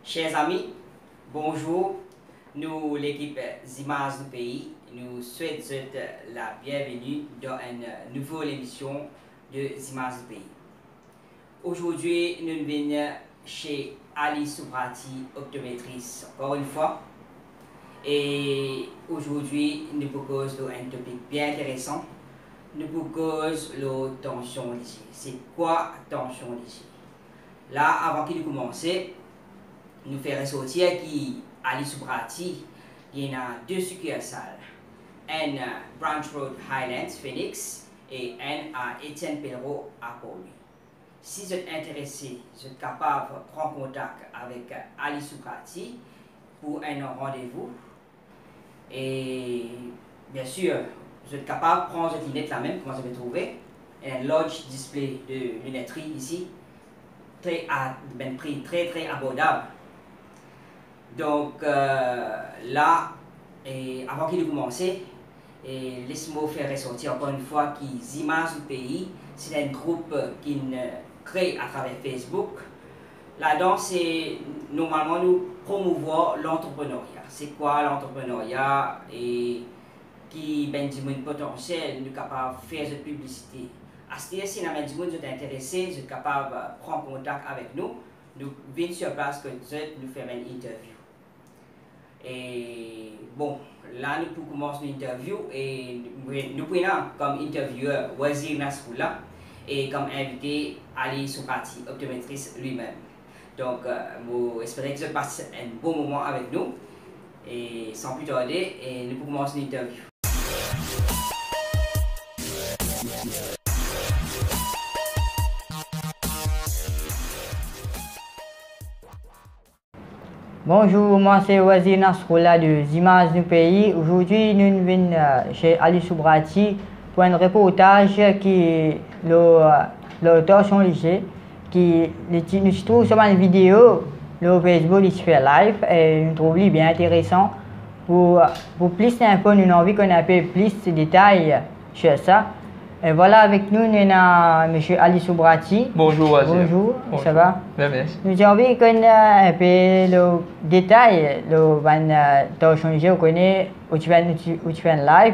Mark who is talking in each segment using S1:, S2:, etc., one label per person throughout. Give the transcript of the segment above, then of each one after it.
S1: Chers amis, bonjour. Nous, l'équipe Images du pays, nous souhaitons la bienvenue dans une nouvelle émission de Images du pays. Aujourd'hui, nous venons chez Ali Soubrati, optométrice, encore une fois. Et aujourd'hui, nous proposons un topic bien intéressant. Nous proposons la tension légère. C'est quoi tension légère? Là, avant qu'il commence, nous faisons ressortir qui Ali Soubrati, il y a deux succursales. Un à Branch Road Highlands, Phoenix, et un à Étienne Pellereau à Port-Louis. Si vous êtes intéressé, vous êtes capable de prendre contact avec Ali Soubrati pour un rendez-vous. Et bien sûr, vous êtes capable de prendre cette lunette là même, comment vous avez trouvé. Un large display de lunetterie ici, à un prix très abordable. Donc là, avant qu'il commence, laissez-moi faire ressortir encore une fois qu'ils Images du pays. C'est un groupe qui crée à travers Facebook. Là-dedans, c'est normalement nous promouvoir l'entrepreneuriat. C'est quoi l'entrepreneuriat et qui ben du monde potentiel, nous capable de faire cette publicité. À ce moment, si nous êtes intéressé, vous êtes capable de prendre contact avec nous. Nous venons sur place que nous faisons une interview. Et bon, là nous pouvons commencer l'interview et nous prenons comme intervieweur Wazir Nasrullah et comme invité Ali Soubrati, optométrice lui-même. Donc, j'espère que vous passez un bon moment avec nous. Et sans plus tarder, nous pouvons commencer l'interview.
S2: Bonjour, moi c'est Wazir Nasrullah de Images du pays. Aujourd'hui, nous venons chez Ali Soubrati pour un reportage qui est le torsion légère, qui nous se trouve sur une vidéo, le Facebook il se fait live et nous trouvons bien intéressant. Pour plus d'infos, nous avons envie qu'on ait plus de détails sur ça. Et voilà, avec nous, nous avons M. Ali Soubrati.
S3: Bonjour, Wazir.
S2: Bonjour, ça va?
S3: Bien, merci.
S2: Nous avons envie qu'on ait un peu le détail, le torsion légère, on connaît où tu fais un live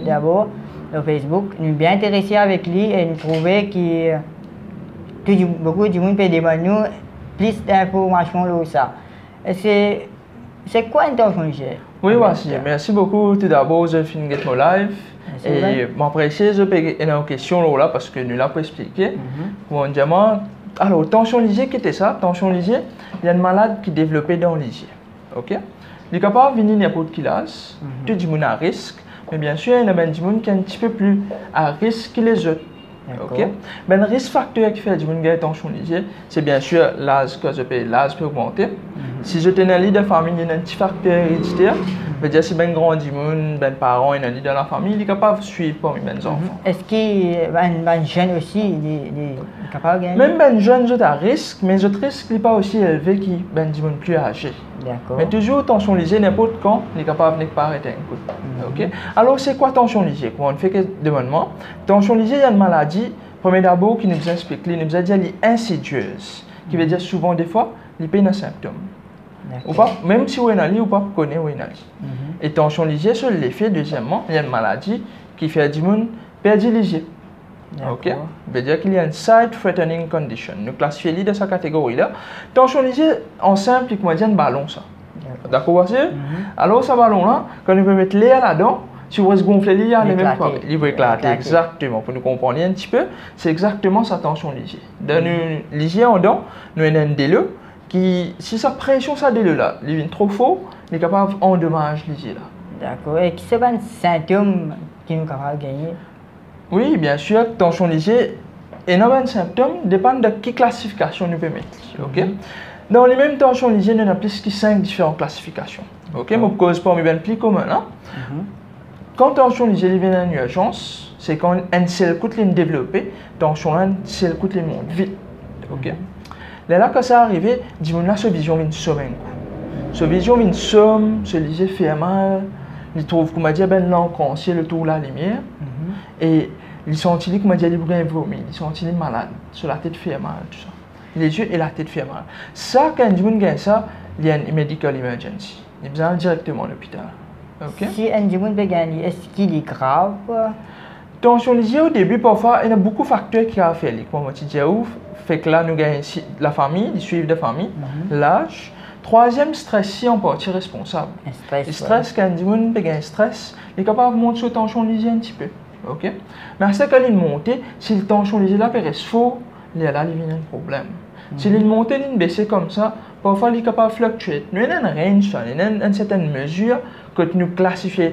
S2: d'abord, sur Facebook. Nous sommes bien intéressés avec lui et nous trouvons que beaucoup de monde peut demander nous plus d'informations sur ça. C'est quoi une torsion légère?
S3: Oui, Wazir, merci beaucoup. Tout d'abord, je finis mon live. Et m'apprécier, je peux une question là parce que nous l'avons expliqué. Alors, tension légère, qu'est-ce que ça? Tension légère, il y a une malade qui est développée dans légère. Ok? Il est capable de venir n'importe quel âge, tout le monde à risque, mais bien sûr, il y a des gens qui sont un petit peu plus à risque que les autres. Ok? Mais le risque facteur qui fait du monde qui a tension légère, c'est bien sûr l'âge que je paye, l'âge peut augmenter. Si je tenais un lit de famille, il y a un petit facteur héréditaire. Je veux dire, si ben grand du monde, ben parents, il y a un lit dans la famille, il est capable de suivre parmi mes enfants.
S2: Est-ce que ben jeune aussi, il est capable de gagner?
S3: Même ben jeune, je à risque, mais je risque n'est pas aussi élevé que ben du monde plus âgé.
S2: D'accord.
S3: Mais toujours tension légère, n'importe quand, il est capable de ne pas arrêter un coup. Ok? Alors c'est quoi tension légère? Quand on fait que demandement, tension légère, il y a une maladie. Premier d'abord qui nous explique, il nous a dit elle est insidieuse, qui veut dire souvent des fois, il n'y a pas de symptômes. Ou pas, même si on a ou pas connaît où on a. Et tension légère sur l'effet, deuxièmement, il y a une maladie qui fait du monde perdre léger. Ok? Ça veut dire qu'il y a une side-threatening condition. Nous classifions dans cette catégorie-là. Tension légère, en simple, comment dire, un ballon ça. D'accord, alors ce ballon-là, quand on peut mettre l'air là-dedans, si vous gonflez l'air, il va éclater. Exactement. Pour nous comprendre un petit peu, c'est exactement sa tension légère. Dans une légère en dedans, nous avons un délai qui, si sa pression, ça délai là, il est trop fort, il est capable d'endommager léger là.
S2: D'accord. Et qui sont les symptômes qui nous capables de gagner? Oui,
S3: bien sûr, tension légère, énormément de symptômes dépendent de quelle classification nous pouvons mettre. Ok? Dans les mêmes tensions légères, nous avons plus que 5 différentes classifications. Ok? Je cause pas mes plus commun là. Quand tension légère vient en urgence, c'est quand un seul coup de développé, tension un seul coup de monte vite. Ok? Là que ça arrive, dis-moi là, ce vision vient somme un coup. Ce vision vient somme, ce léger fait mal, il trouve comment dire ben l'inconscient le tour la lumière et ils sont ils comment dire les bruits vomi, ils sont ils malades, sur la tête fait mal tout ça. les yeux et la tête fait mal. Ça, quand on gagne ça, il y a une medical emergency. Il y a directement à l'hôpital. Okay?
S2: Si un dimanche peut gagner, est-ce qu'il est grave?
S3: Tension les yeux au début, parfois, il y a beaucoup de facteurs qui ont fait. Comme on dit, fait que là, nous gagnons la famille, le suivi de famille, l'âge. Troisième, stress, si on partie responsable. Le stress, quand on a un stress, il est capable de monter la tension léger un petit peu. Okay? Mais c'est quand il monte, si la tension léger là est faux, il y a un problème. Si il monte, il baisse comme ça, parfois il est capable de fluctuer. Nous avons un range, une certaine mesure que nous classifions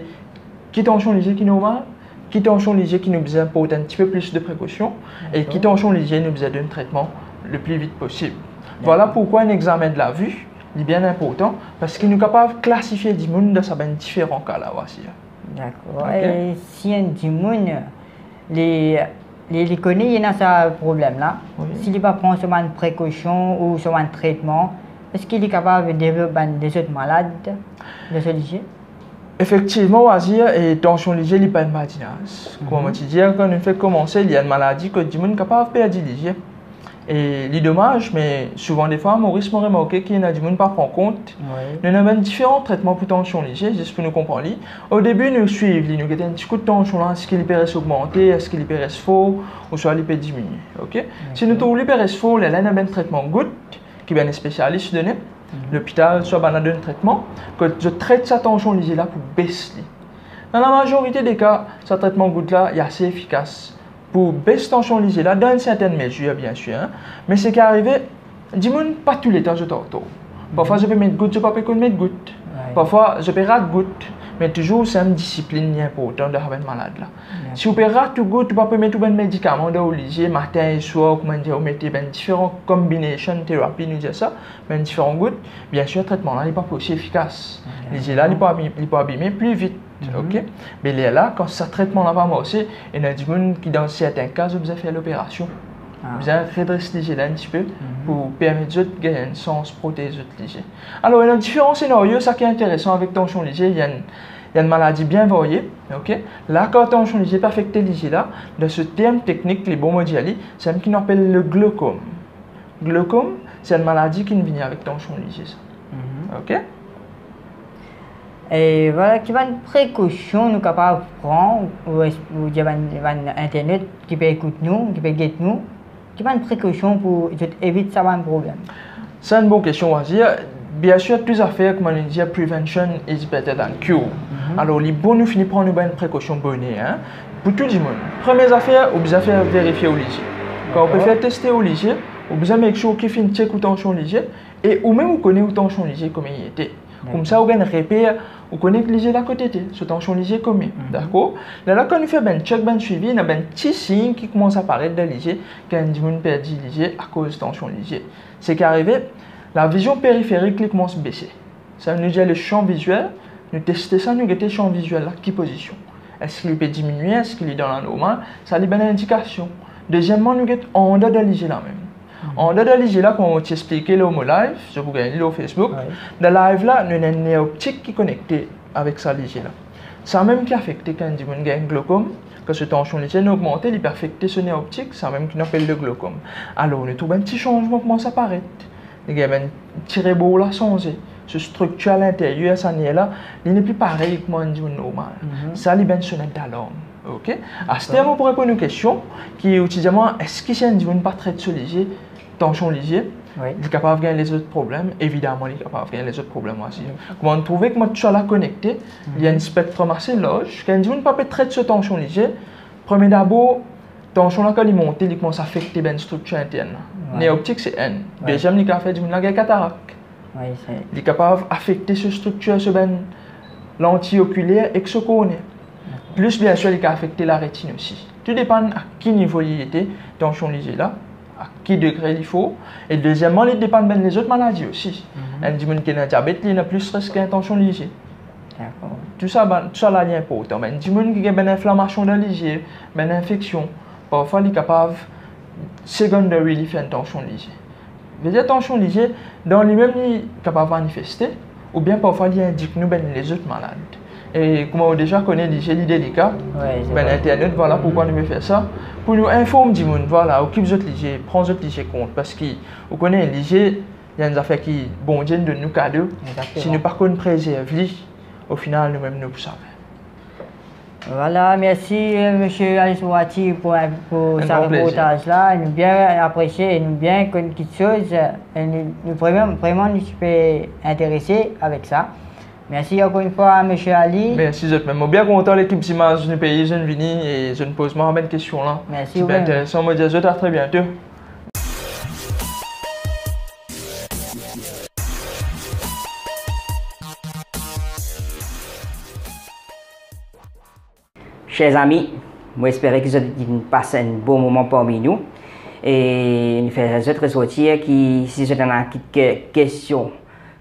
S3: qui tension léger qui est normale, qui tension léger qui nous besoin porter un petit peu plus de précaution et qui tension léger nous besoin d'un traitement le plus vite possible. Voilà pourquoi un examen de la vue est bien important parce qu'il nous est capable de classifier les gens dans différents cas là voici.
S2: D'accord. Okay. Et si un dimanche les connaît, il y a ce problème là. Oui. S'il ne prend pas seulement une précaution ou seulement un traitement, est-ce qu'il est capable de développer des autres malades de ce léger?
S3: Effectivement, et tension léger, il n'y a pas de maladie. Comme on dit, quand on fait commencer, il y a une maladie que les gens sont capables de perdre léger. Et c'est dommage, mais souvent des fois, Maurice m'a remarqué qu'il y a des gens qui ne prennent pas en compte. Oui. Nous avons différents traitements pour tension léger, juste pour nous comprendre. Au début, nous suivons, nous avons un petit coup de tension là, est-ce qu'il peut augmenter, est-ce qu'il peut faux, ou soit il peut diminuer. Okay? Si nous trouvons qu'il peut faux, nous avons un traitement goutte, qui est un spécialiste donné. L'hôpital soit un traitement, que je traite sa tension léger là pour baisser. Dans la majorité des cas, ce traitement goutte là est assez efficace. Pour baisser la tension léger là, dans une certaine mesure, bien sûr. Hein. Mais ce qui est arrivé, dis-moi pas tous les temps je torture. Parfois je peux mettre goutte, je peux pas mettre goutte. Parfois je peux rater goutte. Mais toujours c'est une discipline importante de avoir une malade là. Si vous pouvez rater goutte, vous pouvez mettre un médicament dans le léger, matin et soir, comment dire, vous mettez différentes combinaisons de thérapie, nous disons ça, différentes gouttes. Bien sûr, le traitement là n'est pas aussi efficace. Le léger là, il peut abîmer plus vite. Okay? Mais là, quand ce traitement là va marcher, il y a des gens qui, dans certains cas, ont besoin de faire l'opération. Vous avez redressé léger là un petit peu pour permettre de gagner une sens prothèse léger. Alors, il y a différents scénarios. Ça qui est intéressant avec tension léger, il y a une maladie bien variée. Okay? Là, quand tension léger est affectée léger là, dans ce terme technique, les bons modèles, c'est ce qu'on appelle le glaucome. Glaucome, c'est une maladie qui vient avec tension léger. Okay?
S2: Et voilà, qui va une précaution nous capables de prendre, ou il y a internet qui peut écouter nous, qui peut guetter nous, qui va une précaution pour éviter ça un problème.
S3: C'est une bonne question, Wazir. Bien sûr, toutes les affaires, comme on dit, prevention is better than cure. Alors, les bons nous finissent prendre une précaution bonne. Hein? Pour tout le monde. Première affaire, on besoin faire vérifier au léger. Quand on peut faire tester au léger, on besoin de make sure qu'il fait une check ou tension léger, et ou même on connaît où tension léger comme il était. Comme ça, on gagne repère, on connaît que léger à côté, ce tension léger comme d'accord. Là, quand on fait un check, un suivi, il y a un petit signe qui commence à apparaître dans le léger quand on perd léger à cause de tension léger. C'est qu'arrivé, la vision périphérique commence à baisser. Ça nous dit le champ visuel, nous testons ça, nous regardons le champ visuel là, qui position. Est-ce qu'il peut diminuer, est-ce qu'il est dans la normale, ça a une bonne indication. Deuxièmement, nous regardons en dehors de léger là même. En dehors de l'IG là, comme on t'expliquait là au live, je vous gagne au Facebook, dans le live là, nous avons une nerf optique qui est connectée avec ça l'IG là. Ça même qui affecte quand on a un glaucome, que ce tension léger est augmenté, il peut affecter ce nerf optique, ça même qu'on appelle le glaucome. Alors, on trouve un petit changement qui commence à apparaître. Il y a un petit rebond là changé. Ce structure à l'intérieur, ça n'est là, il n'est plus pareil que on dit normal. Ça, il y a une sonnette d'alarme. Ok? À ce terme, pour répondre à une question qui est utilisement, est-ce qu'il y a une pas très léger? Tension léger, il est capable de gagner les autres problèmes, évidemment il est capable de gagner les autres problèmes aussi. Comment on trouve que moi tout ça là connecté, il y a un spectre assez large, quand on ne peut pas traiter ce tension léger, premier d'abord, tension là quand il monte, il commence à affecter une structure interne. Nerf optique c'est N. Deuxième, il a fait du cataracte. Il est capable d'affecter cette structure, ce lentille oculaire et que ce qu'on est. Plus bien sûr, il a affecté la rétine aussi. Tout dépend à quel niveau il était, tension léger là. À quel degré il faut. Et deuxièmement, il dépend des autres maladies aussi. Un qui a un diabète, il a plus risque qu'une tension léger. Tout ça là, est important. Un qui a une inflammation de léger, une infection, parfois il est capable, secondary, de faire une tension léger. La tension léger, dans lui-même, il est capable de manifester, ou bien parfois il indique nous les autres malades. Et comme on déjà connaît l'IG, délicat, ben Internet, voilà pourquoi nous faire ça. Pour nous informer du monde, voilà, occupe votre l'IG, prends votre l'IG compte. Parce que vous connaissez l'IG, il y a des affaires qui, bon Dieu, de nous cadeaux. Si nous par contre préserver, au final, nous-mêmes nous savons.
S2: Voilà, merci M. Ali Sourati pour ce reportage-là. Nous bien apprécié et nous bien connu quelque chose. Et nous vraiment nous sommes intéressés avec ça. Merci encore une fois à M. Ali.
S3: Merci, je suis bien content l'équipe Zimas du pays, je viens et je ne pose pas une question là.
S2: Merci.
S3: C'est intéressant, je vous dis à très bientôt.
S1: Chers amis, j'espère que vous avez passé un bon moment parmi nous. Et nous faisons ressortir que si vous avez quelques questions,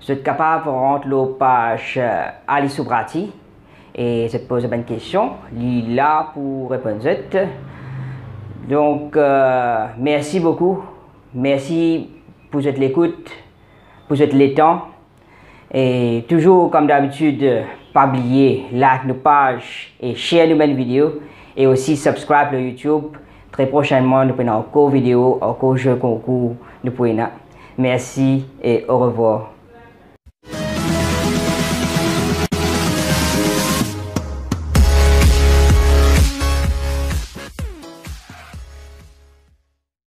S1: vous êtes capable de rentrer la page Ali Soubrati et se poser une question. Il est là pour répondre. Donc, merci beaucoup. Merci pour votre écoute, pour votre temps. Et toujours, comme d'habitude, pas oublier, like nos pages et share nos vidéos. Et aussi, subscribe sur YouTube. Très prochainement, nous prenons encore vidéo, encore jeux concours. Merci et au revoir.